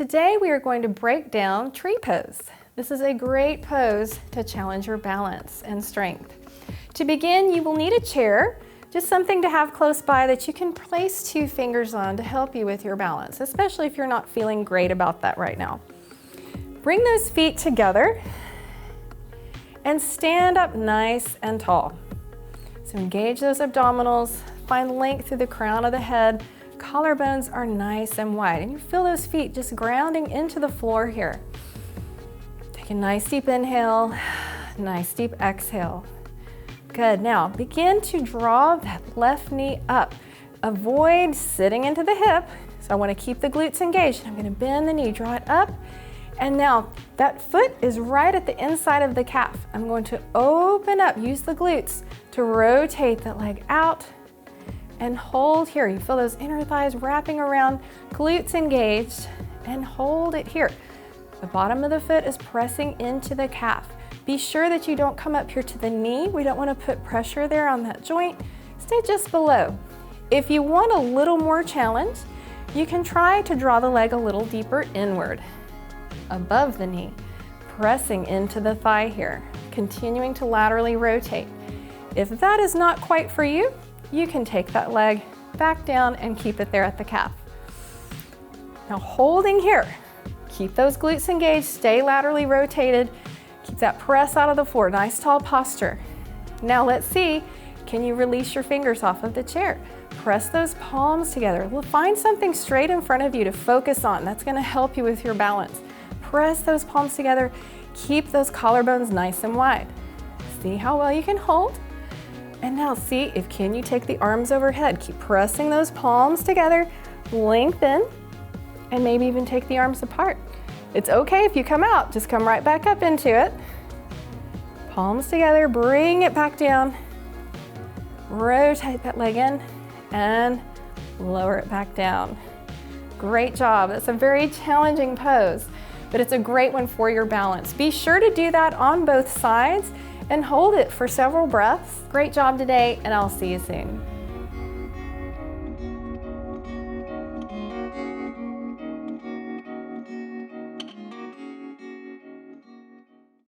Today we are going to break down tree pose. This is a great pose to challenge your balance and strength. To begin, you will need a chair, just something to have close by that you can place 2 fingers on to help you with your balance, especially if you're not feeling great about that right now. Bring those feet together and stand up nice and tall. So engage those abdominals, find length through the crown of the head. Collarbones are nice and wide, and you feel those feet just grounding into the floor here. Take a nice deep inhale, nice deep exhale. Good, now begin to draw that left knee up. Avoid sitting into the hip, so I want to keep the glutes engaged. I'm going to bend the knee, draw it up, and now that foot is right at the inside of the calf. I'm going to open up, use the glutes to rotate that leg out, and hold here. You feel those inner thighs wrapping around, glutes engaged, and hold it here. The bottom of the foot is pressing into the calf. Be sure that you don't come up here to the knee. We don't want to put pressure there on that joint. Stay just below. If you want a little more challenge, you can try to draw the leg a little deeper inward, above the knee, pressing into the thigh here, continuing to laterally rotate. If that is not quite for you, you can take that leg back down and keep it there at the calf. Now holding here, keep those glutes engaged, stay laterally rotated, keep that press out of the floor, nice tall posture. Now let's see, can you release your fingers off of the chair? Press those palms together. We'll find something straight in front of you to focus on. That's gonna help you with your balance. Press those palms together, keep those collarbones nice and wide. See how well you can hold? And now see if can you take the arms overhead. Keep pressing those palms together, lengthen, and maybe even take the arms apart. It's okay if you come out, just come right back up into it. Palms together, bring it back down. Rotate that leg in and lower it back down. Great job. That's a very challenging pose, but it's a great one for your balance. Be sure to do that on both sides and hold it for several breaths. Great job today, and I'll see you soon.